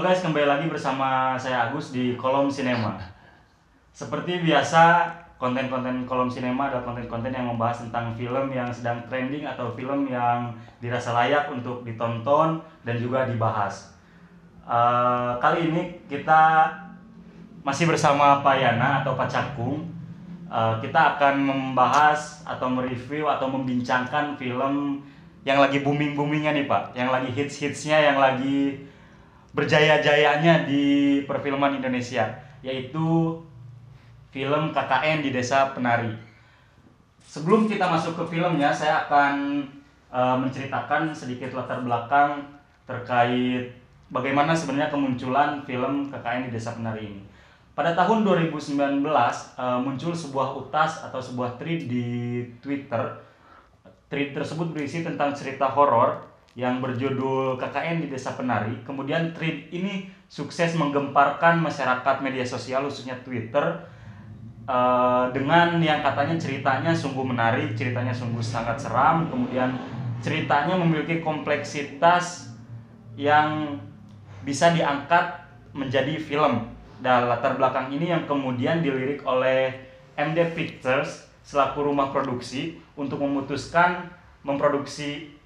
guys, kembali lagi bersama saya Agus di Kolom Sinema. Seperti biasa, konten-konten Kolom Sinema adalah konten-konten yang membahas tentang film yang sedang trending atau film yang dirasa layak untuk ditonton dan juga dibahas. Kali ini kita masih bersama Pak Yana atau Pak Cakung. Kita akan membahas atau mereview atau membincangkan film yang lagi booming-boomingnya nih Pak, yang lagi hits-hitsnya, yang lagi berjaya-jayanya di perfilman Indonesia, yaitu film KKN di Desa Penari. Sebelum kita masuk ke filmnya, saya akan menceritakan sedikit latar belakang terkait bagaimana sebenarnya kemunculan film KKN di Desa Penari ini. Pada tahun 2019 muncul sebuah utas atau sebuah tweet di Twitter. Tweet tersebut berisi tentang cerita horor yang berjudul KKN di Desa Penari. Kemudian tweet ini sukses menggemparkan masyarakat media sosial, khususnya Twitter, dengan yang katanya ceritanya sungguh menarik, ceritanya sungguh sangat seram, kemudian ceritanya memiliki kompleksitas yang bisa diangkat menjadi film. Dan latar belakang ini yang kemudian dilirik oleh MD Pictures selaku rumah produksi untuk memutuskan memproduksi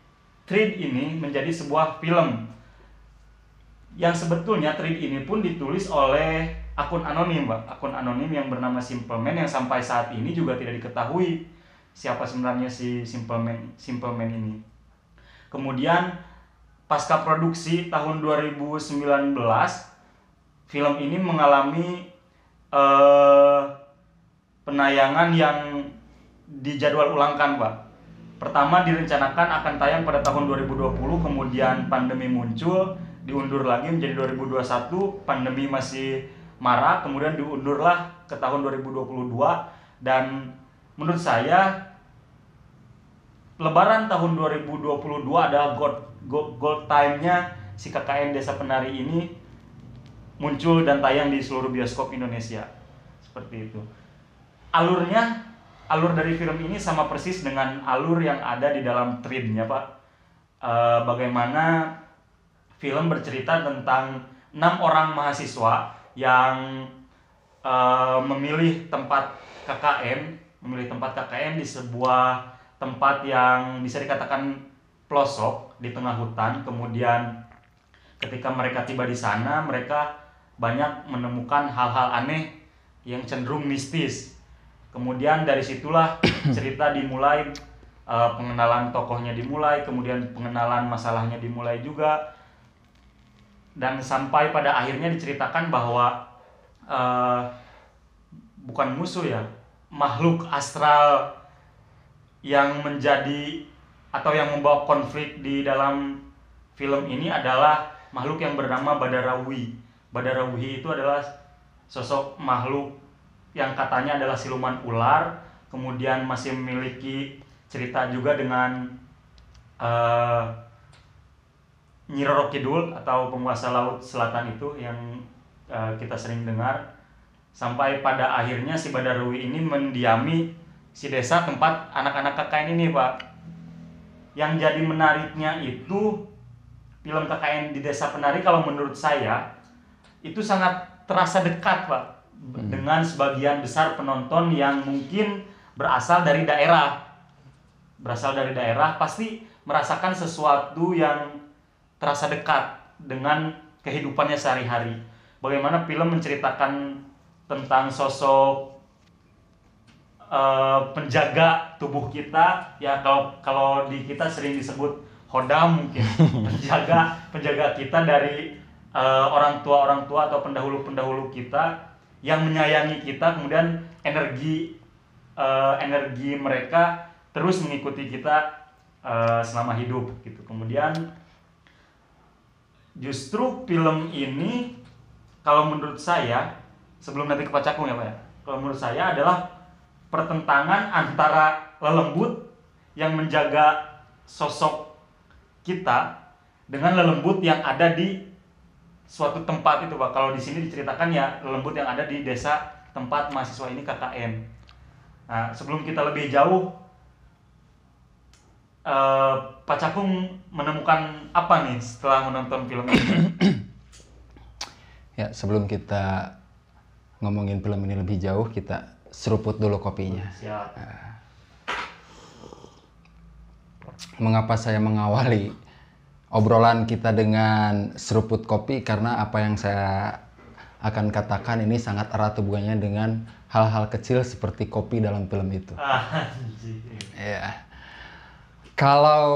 thread ini menjadi sebuah film. Yang sebetulnya thread ini pun ditulis oleh akun anonim, Pak. Akun anonim yang bernama Simple Man, yang sampai saat ini juga tidak diketahui siapa sebenarnya si Simple Man ini. Kemudian pasca produksi tahun 2019, film ini mengalami penayangan yang dijadwal ulangkan, Pak. Pertama direncanakan akan tayang pada tahun 2020, kemudian pandemi muncul, diundur lagi menjadi 2021, pandemi masih marak, kemudian diundurlah ke tahun 2022. Dan menurut saya Lebaran tahun 2022 adalah gold time-nya si KKN Desa Penari ini muncul dan tayang di seluruh bioskop Indonesia. Seperti itu. Alur dari film ini sama persis dengan alur yang ada di dalam thread-nya, Pak. Bagaimana film bercerita tentang 6 orang mahasiswa yang memilih tempat KKN di sebuah tempat yang bisa dikatakan pelosok di tengah hutan. Kemudian ketika mereka tiba di sana, mereka banyak menemukan hal-hal aneh yang cenderung mistis. Kemudian dari situlah cerita dimulai, pengenalan tokohnya dimulai, kemudian pengenalan masalahnya dimulai juga, dan sampai pada akhirnya diceritakan bahwa bukan musuh ya, makhluk astral yang menjadi atau yang membawa konflik di dalam film ini adalah makhluk yang bernama Badarawi. Badarawi itu adalah sosok makhluk yang katanya adalah siluman ular, kemudian masih memiliki cerita juga dengan Nyi Roro Kidul atau penguasa laut selatan itu yang kita sering dengar. Sampai pada akhirnya si Badarawi ini mendiami si desa tempat anak-anak KKN ini, Pak. Yang jadi menariknya itu film KKN di Desa Penari, kalau menurut saya itu sangat terasa dekat, Pak, dengan sebagian besar penonton yang mungkin berasal dari daerah. Pasti merasakan sesuatu yang terasa dekat dengan kehidupannya sehari-hari. Bagaimana film menceritakan tentang sosok penjaga tubuh kita, ya kalau di kita sering disebut Hodam mungkin. penjaga kita dari orang tua atau pendahulu kita yang menyayangi kita, kemudian energi mereka terus mengikuti kita selama hidup gitu. Kemudian justru film ini kalau menurut saya, sebelum nanti ke Pak Cakung ya Pak ya, kalau menurut saya adalah pertentangan antara lelembut yang menjaga sosok kita dengan lelembut yang ada di suatu tempat itu, Pak. Kalau di sini diceritakan ya lelembut yang ada di desa tempat mahasiswa ini KKN. Nah, sebelum kita lebih jauh, Pak Cakung menemukan apa nih setelah menonton film ini? Ya, sebelum kita ngomongin film ini lebih jauh, kita seruput dulu kopinya. Siap. Mengapa saya mengawali obrolan kita dengan seruput kopi? Karena apa yang saya akan katakan ini sangat erat hubungannya dengan hal-hal kecil seperti kopi dalam film itu. Ya. Kalau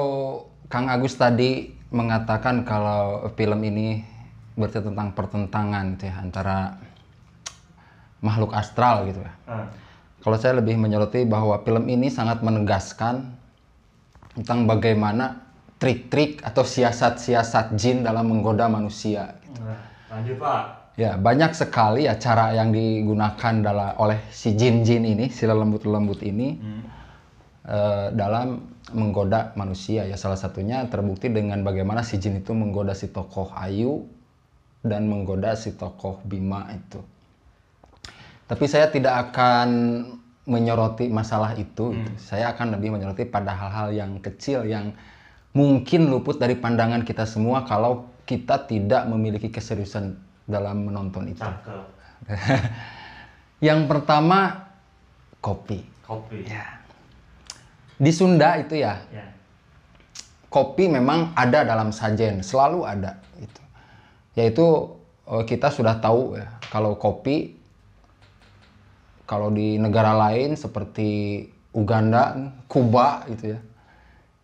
Kang Agus tadi mengatakan kalau film ini bercerita tentang pertentangan gitu ya, antara makhluk astral gitu ya. Kalau saya lebih menyoroti bahwa film ini sangat menegaskan tentang bagaimana trik-trik atau siasat-siasat jin dalam menggoda manusia. Gitu. Lanjut Pak. Ya, banyak sekali ya cara yang digunakan oleh si jin-jin ini, si lelembut-lelembut ini dalam menggoda manusia. Ya, salah satunya terbukti dengan bagaimana si jin itu menggoda si tokoh Ayu dan menggoda si tokoh Bima itu. Tapi saya tidak akan menyoroti masalah itu. Saya akan lebih menyoroti pada hal-hal yang kecil yang mungkin luput dari pandangan kita semua kalau kita tidak memiliki keseriusan dalam menonton itu. Yang pertama, kopi. Kopi. Ya. Di Sunda itu ya, kopi memang ada dalam sajen, selalu ada. Gitu. Yaitu kita sudah tahu ya, kalau kopi, kalau di negara lain seperti Uganda, Kuba gitu ya,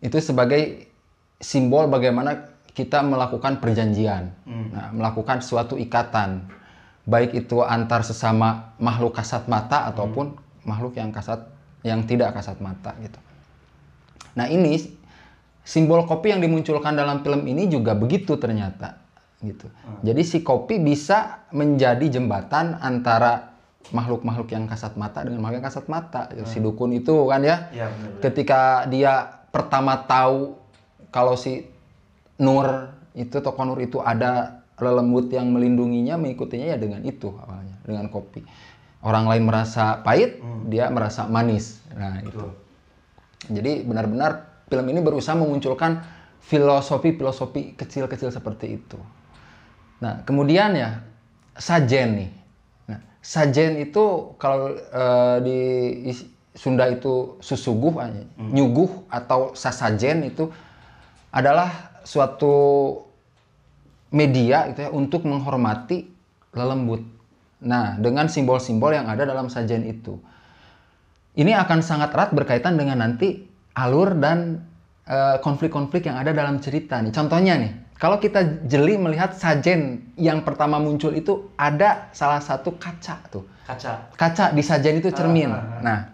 itu sebagai simbol bagaimana kita melakukan perjanjian, nah, melakukan suatu ikatan, baik itu antar sesama makhluk kasat mata ataupun makhluk yang tidak kasat mata gitu. Nah, ini simbol kopi yang dimunculkan dalam film ini juga begitu ternyata gitu. Jadi si kopi bisa menjadi jembatan antara makhluk-makhluk yang kasat mata dengan makhluk yang kasat mata. Si dukun itu kan ya, benar. ketika dia pertama tahu kalau si Nur itu, tokoh Nur itu ada lelembut yang melindunginya, mengikutinya ya dengan itu awalnya, dengan kopi. Orang lain merasa pahit, dia merasa manis. Nah, itu. Jadi benar-benar film ini berusaha memunculkan filosofi-filosofi kecil-kecil seperti itu. Nah, kemudian ya sajen nih. Nah, sajen itu kalau di Sunda itu susuguh, nyuguh atau sasajen itu adalah suatu media gitu ya untuk menghormati lelembut. Nah, dengan simbol-simbol yang ada dalam sajen itu. Ini akan sangat erat berkaitan dengan nanti alur dan konflik-konflik yang ada dalam cerita nih. Contohnya nih, kalau kita jeli melihat sajen yang pertama muncul itu ada salah satu kaca tuh. Kaca di sajen itu cermin. Nah,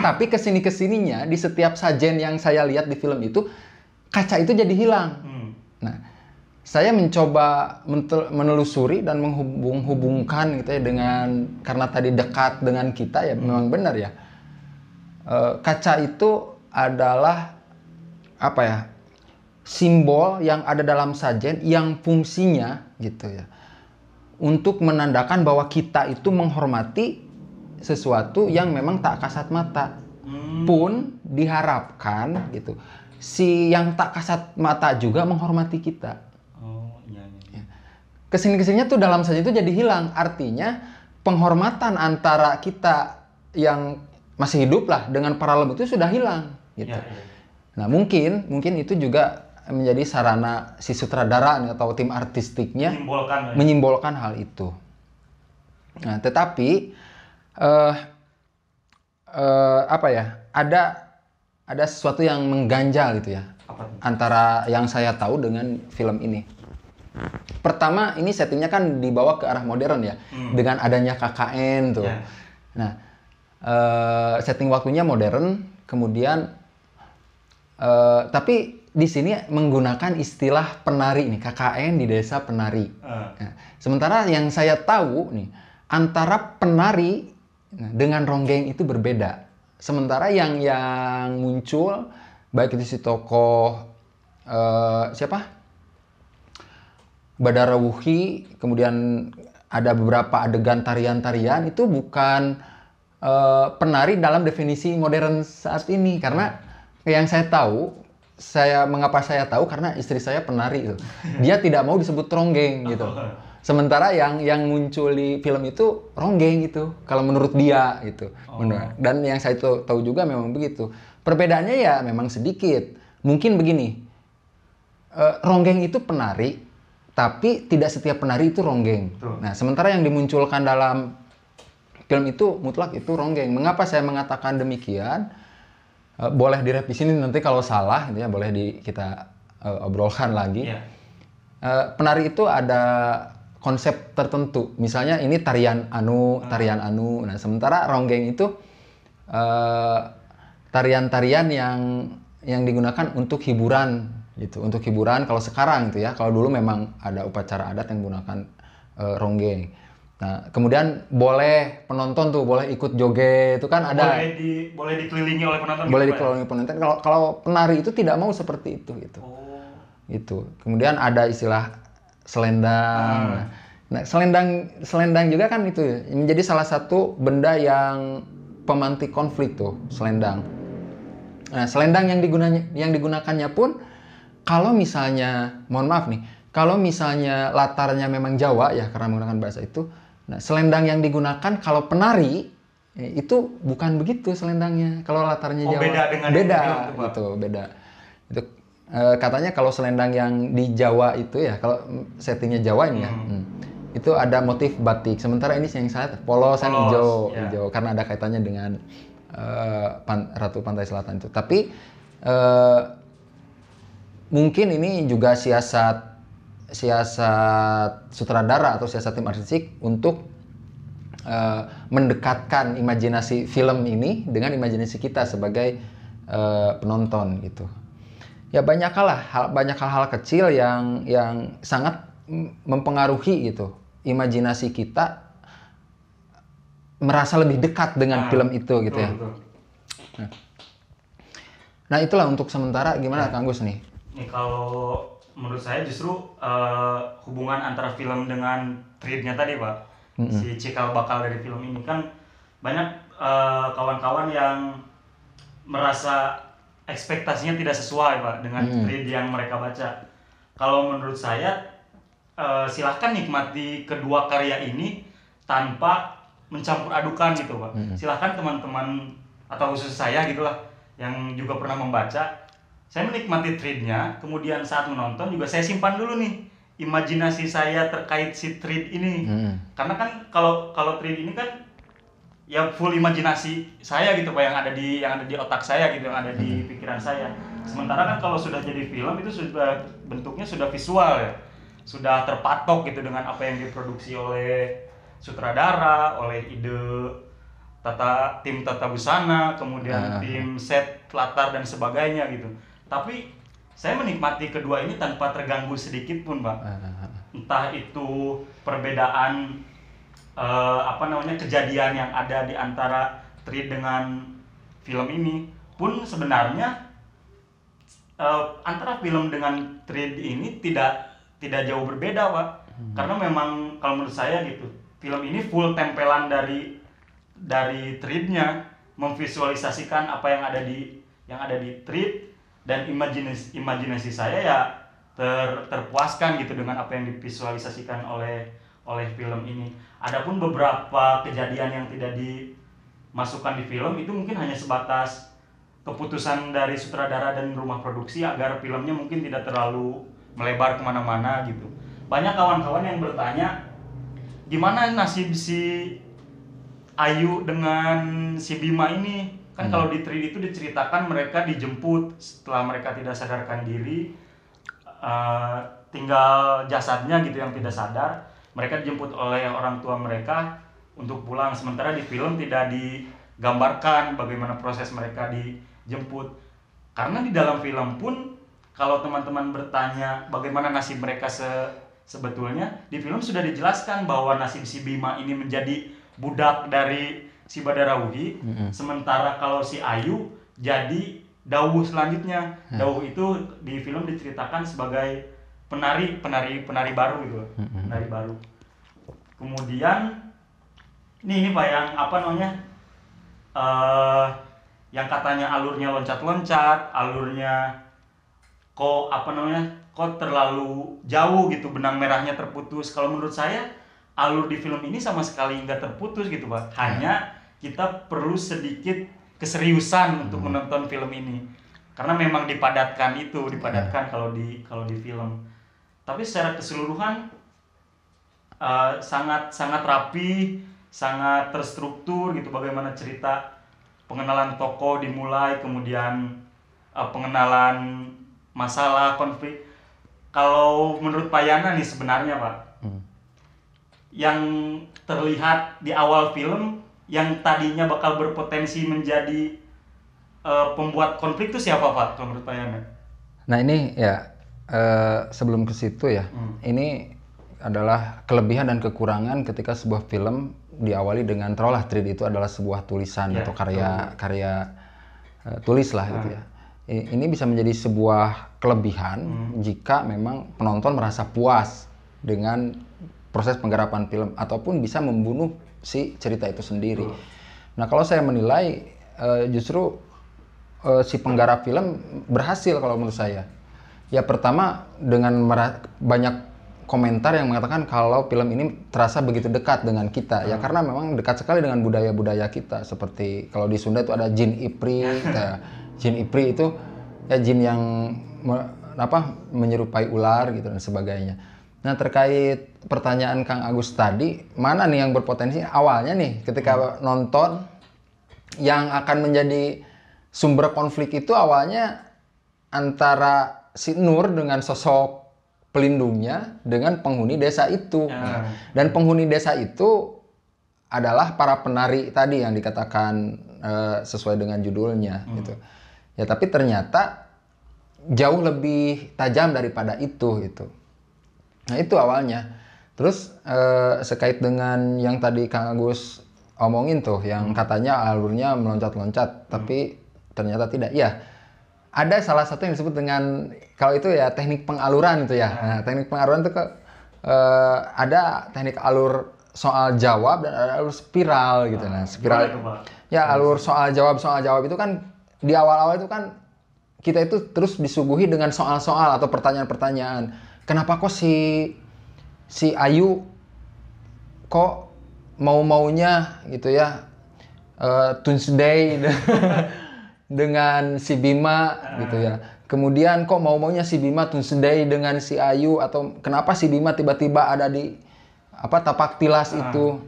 tapi kesini-kesininya di setiap sajen yang saya lihat di film itu, kaca itu jadi hilang. Nah, saya mencoba menelusuri dan menghubungkan gitu ya dengan, karena tadi dekat dengan kita ya, memang benar ya. Kaca itu adalah apa ya, simbol yang ada dalam sajen yang fungsinya gitu ya untuk menandakan bahwa kita itu menghormati sesuatu yang memang tak kasat mata. Pun diharapkan gitu si yang tak kasat mata juga menghormati kita. Kesini-kesininya tuh dalam sajen itu jadi hilang. Artinya penghormatan antara kita yang masih hidup lah dengan para lembut itu sudah hilang gitu. Nah, mungkin itu juga menjadi sarana si sutradara atau tim artistiknya menyimbolkan hal itu. Nah, tetapi apa ya? Ada sesuatu yang mengganjal gitu ya. Antara yang saya tahu dengan film ini. Pertama, ini settingnya kan dibawa ke arah modern ya, dengan adanya KKN tuh. Nah, setting waktunya modern, kemudian tapi di sini menggunakan istilah penari nih, KKN di desa penari. Nah, sementara yang saya tahu nih, antara penari dengan ronggeng itu berbeda. Sementara yang muncul baik itu si tokoh siapa? Badara Wuhi, kemudian ada beberapa adegan tarian-tarian itu bukan penari dalam definisi modern saat ini, karena yang saya tahu, mengapa saya tahu karena istri saya penari itu. Dia tidak mau disebut ronggeng gitu. Sementara yang muncul di film itu ronggeng gitu, kalau menurut dia gitu. Dan yang saya tahu juga memang begitu. Perbedaannya ya memang sedikit. Mungkin begini, ronggeng itu penari, tapi tidak setiap penari itu ronggeng. Nah, sementara yang dimunculkan dalam film itu mutlak itu ronggeng. Mengapa saya mengatakan demikian? Boleh direvisi nanti kalau salah, gitu ya, boleh kita obrolkan lagi. Penari itu ada konsep tertentu. Misalnya ini tarian anu. Nah, sementara ronggeng itu tarian-tarian yang digunakan untuk hiburan gitu. Untuk hiburan kalau sekarang gitu ya. Kalau dulu memang ada upacara adat yang menggunakan ronggeng. Nah, kemudian boleh penonton tuh boleh ikut joget itu kan ada. Boleh dikelilingi oleh penonton. Boleh dikelilingi penonton. Kalau penari itu tidak mau seperti itu gitu. Gitu. Kemudian ada istilah selendang. Nah, selendang juga kan itu menjadi salah satu benda yang pemantik konflik tuh, selendang. Nah, selendang yang digunakannya pun kalau misalnya, mohon maaf nih, kalau misalnya latarnya memang Jawa ya karena menggunakan bahasa itu, nah selendang yang digunakan kalau penari itu bukan begitu selendangnya. Kalau latarnya Jawa beda dengan beda film, gitu, beda. Itu katanya kalau selendang yang di Jawa itu ya, kalau settingnya Jawa ini ya, itu ada motif batik. Sementara ini yang saya polosan hijau, karena ada kaitannya dengan Ratu Pantai Selatan itu. Tapi mungkin ini juga siasat sutradara atau siasat tim artistik untuk mendekatkan imajinasi film ini dengan imajinasi kita sebagai penonton gitu. Ya banyak hal-hal kecil yang sangat mempengaruhi gitu. Imajinasi kita merasa lebih dekat dengan film itu gitu ya. Nah, itulah untuk sementara. Gimana Kang Gus nih? Nih kalau menurut saya justru hubungan antara film dengan treatnya tadi Pak, si cikal bakal dari film ini kan banyak kawan-kawan yang merasa ekspektasinya tidak sesuai Pak dengan treat yang mereka baca. Kalau menurut saya silahkan nikmati kedua karya ini tanpa mencampur adukan gitu Pak. Silahkan teman-teman atau khusus saya gitulah yang juga pernah membaca, saya menikmati treatnya, kemudian saat menonton juga saya simpan dulu nih imajinasi saya terkait si treat ini. Karena kan kalau treat ini kan ya full imajinasi saya gitu Pak, yang ada di otak saya gitu, yang ada di pikiran saya. Sementara kan kalau sudah jadi film itu sudah bentuknya sudah visual ya. Sudah terpatok gitu dengan apa yang diproduksi oleh sutradara, oleh tim tata busana, kemudian tim set, latar dan sebagainya gitu. Tapi saya menikmati kedua ini tanpa terganggu sedikit pun Pak. Entah itu perbedaan kejadian yang ada di antara treat dengan film ini pun sebenarnya antara film dengan treat ini tidak jauh berbeda Pak. Karena memang kalau menurut saya gitu, film ini full tempelan dari treatnya, memvisualisasikan apa yang ada di treat, dan imajinasi saya ya terpuaskan gitu dengan apa yang divisualisasikan oleh film ini. Adapun beberapa kejadian yang tidak dimasukkan di film itu mungkin hanya sebatas keputusan dari sutradara dan rumah produksi agar filmnya mungkin tidak terlalu melebar kemana-mana gitu. Banyak kawan-kawan yang bertanya, gimana nasib si Ayu dengan si Bima ini? Kan kalau di 3D itu diceritakan mereka dijemput setelah mereka tidak sadarkan diri, tinggal jasadnya gitu yang tidak sadar. Mereka dijemput oleh orang tua mereka untuk pulang. Sementara di film tidak digambarkan bagaimana proses mereka dijemput. Karena di dalam film pun kalau teman-teman bertanya bagaimana nasib mereka sebetulnya, di film sudah dijelaskan bahwa nasib si Bima ini menjadi budak dari si Badarawuhi, sementara kalau si Ayu jadi Dawuh selanjutnya. Dawuh itu di film diceritakan sebagai penari baru gitu, penari baru. Kemudian ini Pak yang katanya alurnya loncat-loncat, alurnya kok terlalu jauh gitu, benang merahnya terputus. Kalau menurut saya alur di film ini sama sekali nggak terputus gitu Pak. Hanya kita perlu sedikit keseriusan untuk menonton film ini. Karena memang dipadatkan kalau di film. Tapi secara keseluruhan sangat sangat rapi, sangat terstruktur gitu, bagaimana cerita pengenalan tokoh dimulai, kemudian pengenalan masalah konflik. Kalau menurut Pak Yana nih sebenarnya Pak, yang terlihat di awal film yang tadinya bakal berpotensi menjadi pembuat konflik itu siapa Pak kalau menurut Pak Yana? Nah ini ya sebelum ke situ ya, ini adalah kelebihan dan kekurangan ketika sebuah film diawali dengan taruhlah 3D itu adalah sebuah tulisan atau karya tulis lah gitu ya. Ini bisa menjadi sebuah kelebihan jika memang penonton merasa puas dengan proses penggarapan film ataupun bisa membunuh si cerita itu sendiri. Nah kalau saya menilai justru si penggarap film berhasil kalau menurut saya. Ya pertama dengan banyak komentar yang mengatakan kalau film ini terasa begitu dekat dengan kita ya karena memang dekat sekali dengan budaya-budaya kita, seperti kalau di Sunda itu ada jin ipri. Jin ipri itu ya jin yang menyerupai ular gitu dan sebagainya. Nah terkait pertanyaan Kang Agus tadi, mana nih yang berpotensi awalnya nih ketika nonton yang akan menjadi sumber konflik itu awalnya antara si Nur dengan sosok pelindungnya dengan penghuni desa itu. Dan penghuni desa itu adalah para penari tadi yang dikatakan sesuai dengan judulnya gitu. Ya tapi ternyata jauh lebih tajam daripada itu gitu. Nah itu awalnya. Terus sekait dengan yang tadi Kang Agus omongin tuh yang katanya alurnya meloncat-loncat tapi ternyata tidak. Ya ada salah satu yang disebut dengan kalau itu ya teknik pengaluran itu ya. Nah, teknik pengaluran itu ada teknik alur soal jawab dan ada alur spiral gitu. Nah, spiral ya alur soal jawab itu kan di awal-awal itu kan kita itu terus disuguhi dengan soal-soal atau pertanyaan-pertanyaan. Kenapa kok si Ayu kok mau-maunya gitu ya Tuesday dengan si Bima gitu ya. Kemudian kok mau-maunya si Bima Tuesday dengan si Ayu, atau kenapa si Bima tiba-tiba ada di tapak tilas itu.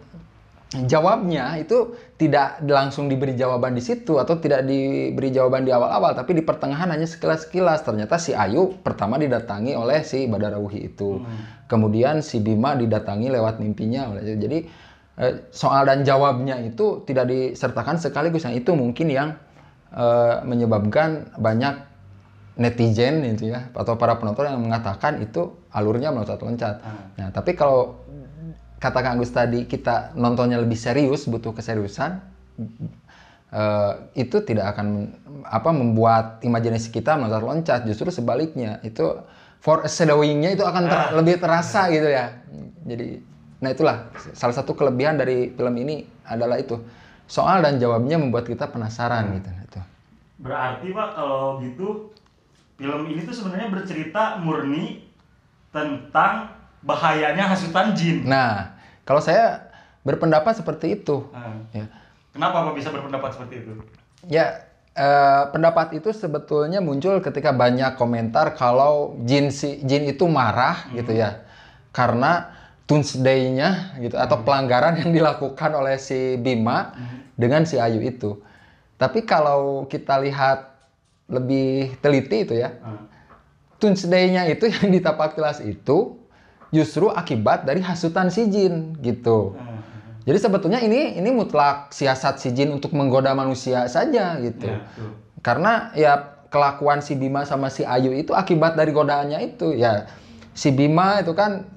Jawabnya itu tidak langsung diberi jawaban di situ atau tidak diberi jawaban di awal-awal, tapi di pertengahan hanya sekilas-sekilas. Ternyata si Ayu pertama didatangi oleh si Badarauhi itu. Kemudian si Bima didatangi lewat mimpinya oleh. Jadi soal dan jawabnya itu tidak disertakan sekaligus. Yang itu mungkin yang menyebabkan banyak netizen itu ya atau para penonton yang mengatakan itu alurnya meloncat-loncat. Nah, tapi kalau kata Kang Agus tadi kita nontonnya lebih serius, butuh keseriusan, itu tidak akan membuat imajinasi kita meloncat-loncat. Justru sebaliknya, itu foreshadowing-nya itu akan lebih terasa gitu ya. Jadi, nah itulah salah satu kelebihan dari film ini adalah itu. Soal dan jawabnya membuat kita penasaran gitu. Berarti Pak kalau gitu film ini tuh sebenarnya bercerita murni tentang bahayanya hasutan jin. Nah, kalau saya berpendapat seperti itu. Ya. Kenapa Pak bisa berpendapat seperti itu? Ya, pendapat itu sebetulnya muncul ketika banyak komentar kalau jin itu marah gitu ya. Karena Tuesday-nya gitu atau pelanggaran yang dilakukan oleh si Bima dengan si Ayu itu. Tapi kalau kita lihat lebih teliti itu ya, Tuesday-nya itu yang di tapak tilas itu justru akibat dari hasutan si jin gitu. Jadi sebetulnya ini mutlak siasat si jin untuk menggoda manusia saja gitu. Karena ya kelakuan si Bima sama si Ayu itu akibat dari godaannya itu. Ya si Bima itu kan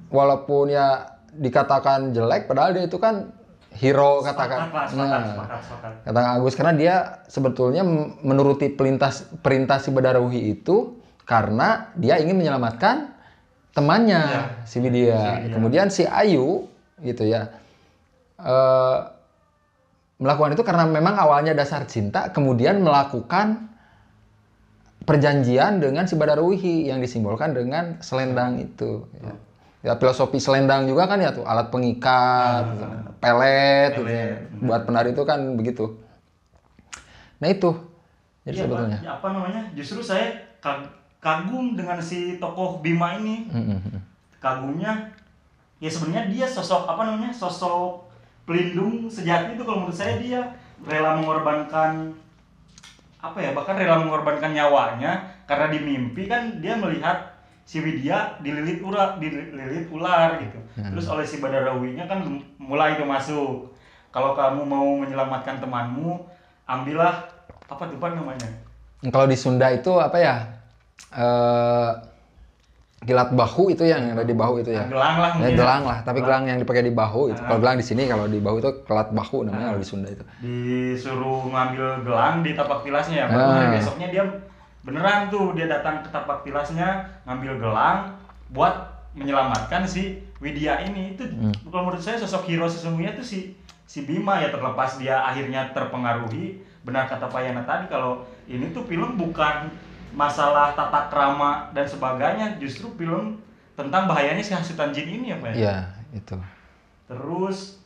walaupun ya dikatakan jelek, padahal dia itu kan hero katakan. Kata Agus, karena dia sebetulnya menuruti perintah si Badarauhi itu karena dia ingin menyelamatkan temannya si Widya. Kemudian si Ayu gitu ya melakukan itu karena memang awalnya dasar cinta, kemudian melakukan perjanjian dengan si Badaruhi yang disimbolkan dengan selendang itu. Ya. Ya, filosofi selendang juga kan ya tuh alat pengikat, pelet, gitu ya. Buat penari itu kan begitu. Nah itu, jadi Iya, sebetulnya. Pak. Apa namanya? Justru saya kagum dengan si tokoh Bima ini. Kagumnya, ya sebenarnya dia sosok apa namanya? Sosok pelindung sejati itu kalau menurut saya dia rela mengorbankan apa ya, bahkan rela mengorbankan nyawanya karena di mimpi kan dia melihat si Widya dililit ular gitu. Terus oleh si Badarawinya kan mulai itu masuk. Kalau kamu mau menyelamatkan temanmu, ambillah apa tuh Pak namanya? Kalau di Sunda itu apa ya? Kilat bahu itu yang ada di bahu itu ya. Gelang lah Ya, mungkin. gelang lah, tapi gelang yang dipakai di bahu itu. Kalau gelang di sini, kalau di bahu itu kelat bahu namanya kalau di Sunda itu. Disuruh ngambil gelang di tapak tilasnya ya. Baru hari besoknya dia beneran tuh dia datang ke tapak tilasnya ngambil gelang buat menyelamatkan si Widya ini. Itu kalau menurut saya sosok hero sesungguhnya tuh si Bima ya, terlepas dia akhirnya terpengaruhi. Benar kata Pak Yana tadi kalau ini tuh film bukan masalah tata krama dan sebagainya, justru film tentang bahayanya si hasutan jin ini ya Pak. Iya, itu. Terus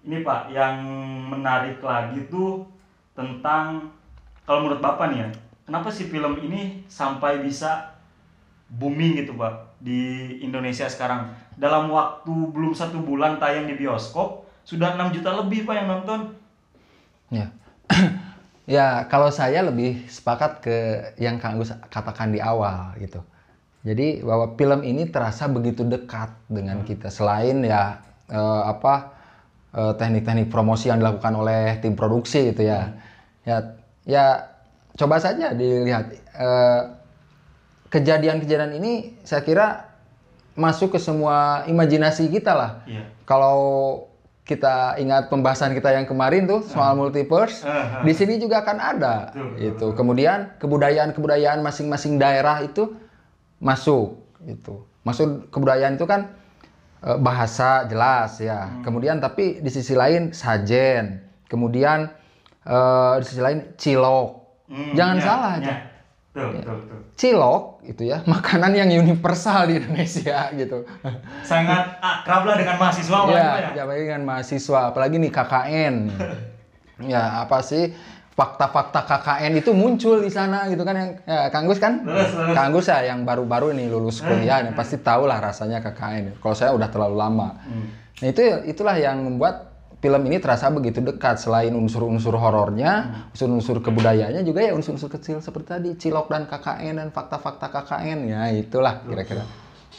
ini Pak yang menarik lagi tuh tentang kalau menurut Bapak nih ya, kenapa sih film ini sampai bisa booming gitu Pak di Indonesia sekarang? Dalam waktu belum 1 bulan tayang di bioskop sudah 6 juta lebih Pak yang nonton. Ya. Ya, kalau saya lebih sepakat ke yang Kang Agus katakan di awal gitu. Jadi bahwa film ini terasa begitu dekat dengan kita. Selain ya teknik-teknik promosi yang dilakukan oleh tim produksi gitu ya. Ya coba saja dilihat kejadian-kejadian ini saya kira masuk ke semua imajinasi kita lah. Iya. Kalau kita ingat pembahasan kita yang kemarin tuh soal multiverse, di sini juga akan ada itu. Kemudian kebudayaan masing-masing daerah itu masuk itu. Masuk kebudayaan itu kan bahasa jelas ya. Kemudian tapi di sisi lain sajen. Kemudian di sisi lain cilok. Jangan salah aja. Betul. Cilok itu ya, makanan yang universal di Indonesia gitu. Sangat akrab lah dengan mahasiswa ya. Apalagi dengan mahasiswa, apalagi nih KKN. Ya, apa sih fakta-fakta KKN itu muncul di sana gitu kan yang ya, Kang Gus kan? Kang Gus ya yang baru-baru ini lulus kuliah pasti tahu lah rasanya KKN. Kalau saya udah terlalu lama. Nah, itulah yang membuat film ini terasa begitu dekat. Selain unsur-unsur horornya, unsur-unsur kebudayaannya juga ya unsur-unsur kecil seperti tadi cilok dan KKN dan fakta-fakta KKN ya itulah kira-kira.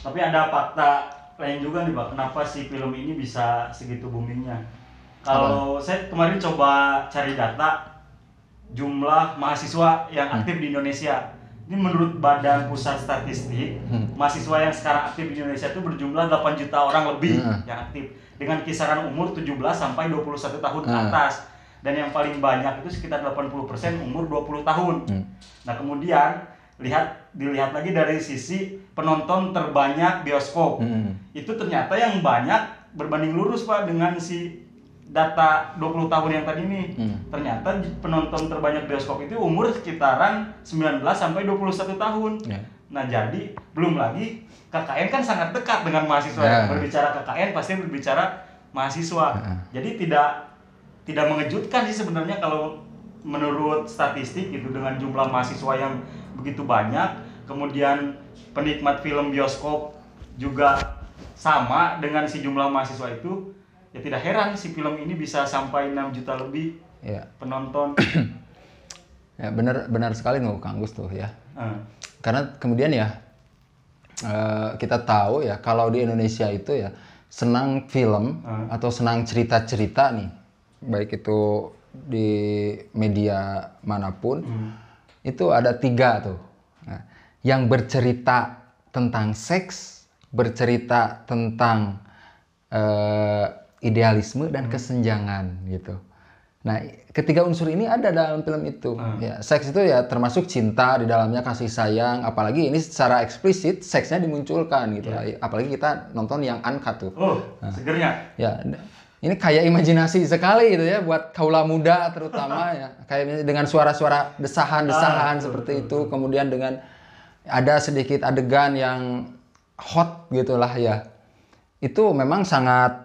Tapi ada fakta lain juga nih Pak, kenapa si film ini bisa segitu boomingnya? Kalau saya kemarin coba cari data jumlah mahasiswa yang aktif di Indonesia. Ini menurut Badan Pusat Statistik, mahasiswa yang sekarang aktif di Indonesia itu berjumlah 8 juta orang lebih yang aktif. Dengan kisaran umur 17 sampai 21 tahun ke atas. Dan yang paling banyak itu sekitar 80% umur 20 tahun. Nah kemudian dilihat lagi dari sisi penonton terbanyak bioskop. Itu ternyata yang banyak berbanding lurus Pak dengan si data 20 tahun yang tadi nih. Ternyata penonton terbanyak bioskop itu umur sekitaran 19 sampai 21 tahun. Nah jadi belum lagi KKN kan sangat dekat dengan mahasiswa. Berbicara KKN pasti berbicara mahasiswa. Jadi tidak mengejutkan sih sebenarnya kalau menurut statistik gitu, dengan jumlah mahasiswa yang begitu banyak, kemudian penikmat film bioskop juga sama dengan si jumlah mahasiswa itu, ya tidak heran si film ini bisa sampai 6 juta lebih penonton. Ya benar sekali nih Kang Gus tuh ya. Karena kemudian ya kita tahu ya kalau di Indonesia itu ya senang film atau senang cerita-cerita nih, baik itu di media manapun, itu ada 3 tuh. Nah, yang bercerita tentang seks, bercerita tentang idealisme dan kesenjangan gitu. Nah, ketiga unsur ini ada dalam film itu. Ya, seks itu ya termasuk cinta di dalamnya, kasih sayang, apalagi ini secara eksplisit seksnya dimunculkan gitu. Apalagi kita nonton yang uncut tuh. Segernya. Ya, ini kayak imajinasi sekali gitu ya buat kaula muda terutama ya. Kayak dengan suara-suara desahan-desahan seperti itu, kemudian dengan ada sedikit adegan yang hot gitulah ya. Itu memang sangat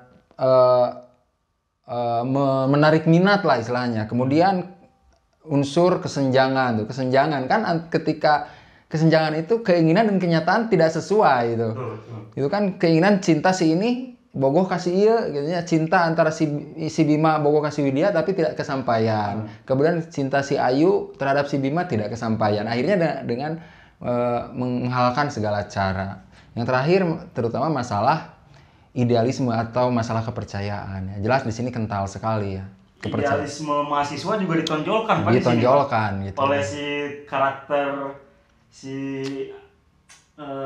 menarik minat lah istilahnya. Kemudian unsur kesenjangan tuh, kesenjangan kan ketika kesenjangan itu keinginan dan kenyataan tidak sesuai gitu. Itu kan keinginan cinta si ini bogoh kasih iya gitu ya, cinta antara si Bima bogoh kasih Widya tapi tidak kesampaian. Kemudian cinta si Ayu terhadap si Bima tidak kesampaian. Akhirnya dengan menghalalkan segala cara. Yang terakhir terutama masalah idealisme atau masalah kepercayaan. Ya, jelas di sini kental sekali ya. Idealisme mahasiswa juga ditonjolkan Pak, ditonjolkan di sini, gitu. Oleh si karakter si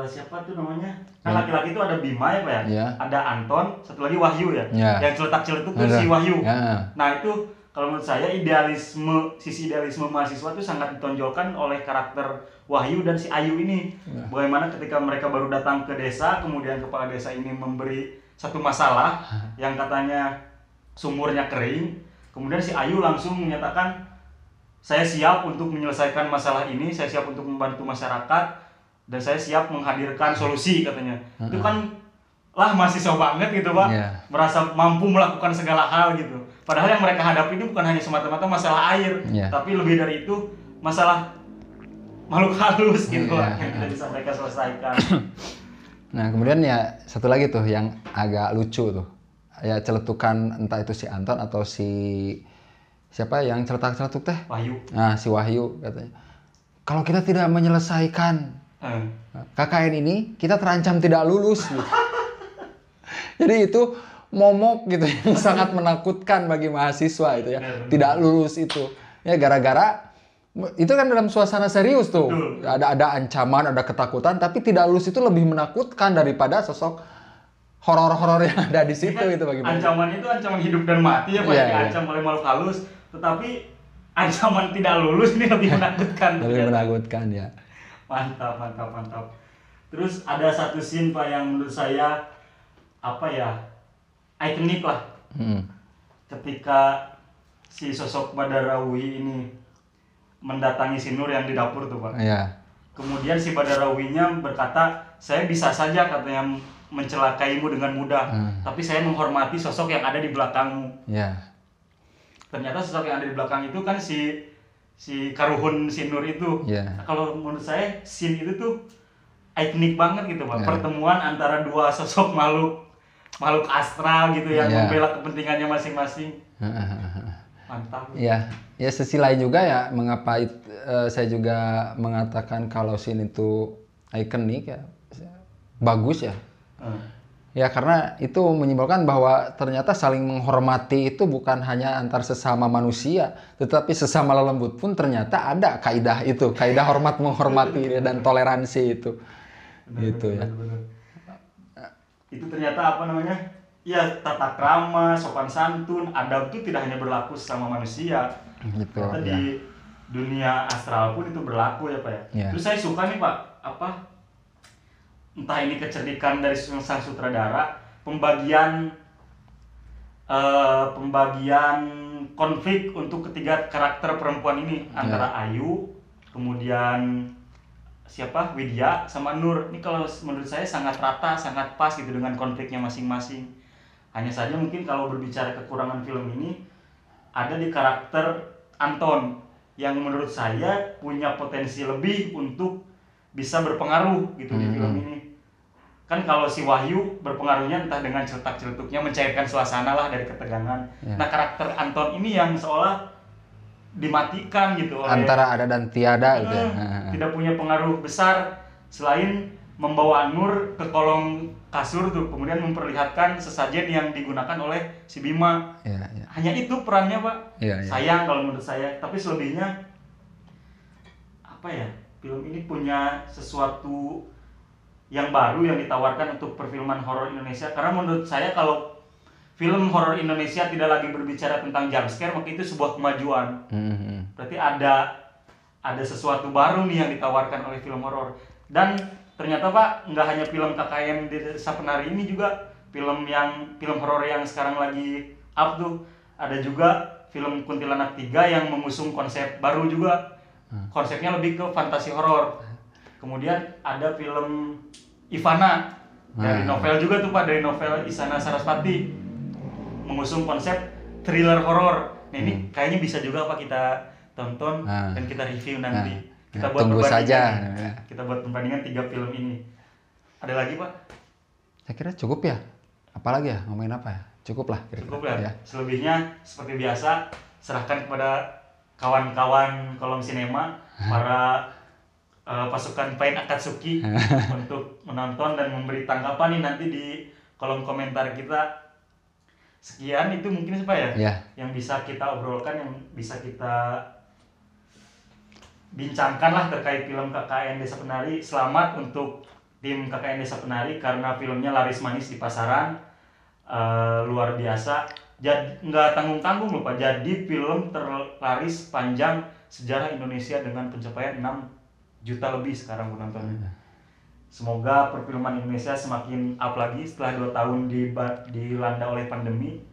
siapa tuh namanya? Kan laki-laki itu ada Bima ya Pak ya? Ya. Ada Anton, satu lagi Wahyu ya. Ya. Yang celetak-celetuk tuh si Wahyu. Ya. Nah, itu kalau menurut saya sisi idealisme mahasiswa itu sangat ditonjolkan oleh karakter Wahyu dan si Ayu ini. Ya. Bagaimana ketika mereka baru datang ke desa, kemudian kepala desa ini memberi satu masalah yang katanya sumurnya kering. Kemudian si Ayu langsung menyatakan, saya siap untuk menyelesaikan masalah ini, saya siap untuk membantu masyarakat, dan saya siap menghadirkan solusi katanya. Itu kan lah mahasiswa banget gitu Pak, merasa mampu melakukan segala hal gitu. Padahal yang mereka hadapi ini bukan hanya semata-mata masalah air, tapi lebih dari itu masalah makhluk halus gitu Pak, yang tidak bisa mereka selesaikan. Nah kemudian ya satu lagi tuh yang agak lucu tuh, ya celetukan entah itu si Anton atau si siapa yang celetuk teh? Wahyu. Nah si Wahyu katanya, kalau kita tidak menyelesaikan KKN ini, kita terancam tidak lulus gitu. Jadi itu momok gitu yang sangat menakutkan bagi mahasiswa itu ya. Tidak lulus itu. Ya gara-gara itu kan dalam suasana serius tuh. Ada ancaman, ada ketakutan, tapi tidak lulus itu lebih menakutkan daripada sosok horor-horor yang ada di situ kan, itu bagi ancaman itu ancaman hidup dan mati ya Pak, diancam oleh makhluk halus, tetapi ancaman tidak lulus ini lebih menakutkan. Lebih menakutkan ya. Mantap. Terus ada satu scene Pak yang menurut saya apa ya, ikonik lah. Ketika si sosok Badarawi ini mendatangi si Nur yang di dapur tuh Pak. Iya. Kemudian si Badarawinya berkata, saya bisa saja katanya mencelakaimu dengan mudah, tapi saya menghormati sosok yang ada di belakangmu. Iya. Ternyata sosok yang ada di belakang itu kan si Karuhun si Nur itu. Nah, kalau menurut saya scene itu tuh ikonik banget gitu Pak. Pertemuan antara dua sosok makhluk astral gitu yang membela kepentingannya masing-masing. Mantap. Ya sisi lain juga ya mengapa saya juga mengatakan kalau scene itu ikonik ya, bagus ya. Ya karena itu menyimbolkan bahwa ternyata saling menghormati itu bukan hanya antar sesama manusia, tetapi sesama lelembut pun ternyata ada kaidah itu, kaidah hormat menghormati dan toleransi itu. Gitu ya. Itu ternyata apa namanya? Ya tata krama, sopan santun, adab itu tidak hanya berlaku sesama manusia. Gitu. Ternyata di dunia astral pun itu berlaku ya Pak ya. Terus saya suka nih Pak, entah ini kecerdikan dari sang sutradara, pembagian konflik untuk ketiga karakter perempuan ini antara Ayu, kemudian Widya sama Nur. Ini kalau menurut saya sangat rata, sangat pas gitu dengan konfliknya masing-masing. Hanya saja mungkin kalau berbicara kekurangan film ini ada di karakter Anton yang menurut saya punya potensi lebih untuk bisa berpengaruh gitu di film ini. Kan kalau si Wahyu berpengaruhnya entah dengan celetak-celetuknya mencairkan suasana lah dari ketegangan. Nah karakter Anton ini yang seolah dimatikan gitu oleh antara ada dan tiada gitu ya. Tidak punya pengaruh besar selain membawa Nur ke kolong kasur tuh, kemudian memperlihatkan sesajen yang digunakan oleh si Bima. Hanya itu perannya Pak. Sayang kalau menurut saya, tapi selebihnya apa ya, film ini punya sesuatu yang baru yang ditawarkan untuk perfilman horor Indonesia. Karena menurut saya kalau film horor Indonesia tidak lagi berbicara tentang jump scare, maka itu sebuah kemajuan. Berarti ada sesuatu baru nih yang ditawarkan oleh film horor. Dan ternyata Pak, nggak hanya film KKN di Desa Penari ini, juga film horor yang sekarang lagi up tuh. Ada juga film Kuntilanak 3 yang mengusung konsep baru juga. Konsepnya lebih ke fantasi horor. Kemudian ada film Ivana dari novel juga tuh Pak, dari novel Isyana Sarasvati, mengusung konsep thriller horor. Nah ini kayaknya bisa juga Pak kita tonton dan kita review nanti. Kita buat tunggu saja. Kita buat perbandingan 3 film ini. Ada lagi Pak? Saya kira cukup ya. Apalagi ya, ngomongin apa ya? Cukup lah kira-kira. Cukup ya. Selebihnya seperti biasa serahkan kepada kawan-kawan kolom sinema, para pasukan Pain Akatsuki untuk menonton dan memberi tanggapan nih nanti di kolom komentar kita. Sekian itu mungkin Pak ya, yang bisa kita obrolkan, yang bisa kita bincangkan lah terkait film KKN Desa Penari. Selamat untuk tim KKN Desa Penari karena filmnya laris manis di pasaran, luar biasa. Jadi nggak tanggung-tanggung loh Pak, jadi film terlaris panjang sejarah Indonesia dengan pencapaian 6 juta lebih sekarang penontonnya. Semoga perfilman Indonesia semakin up lagi setelah 2 tahun dilanda oleh pandemi.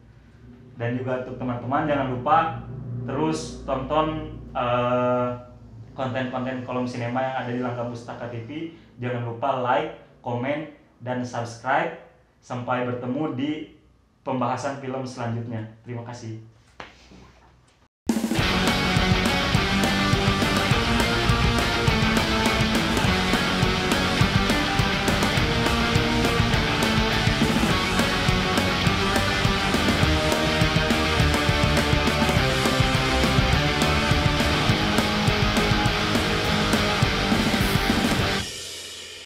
Dan juga untuk teman-teman jangan lupa terus tonton konten-konten kolom sinema yang ada di Langka Pustaka TV. Jangan lupa like, komen, dan subscribe. Sampai bertemu di pembahasan film selanjutnya. Terima kasih.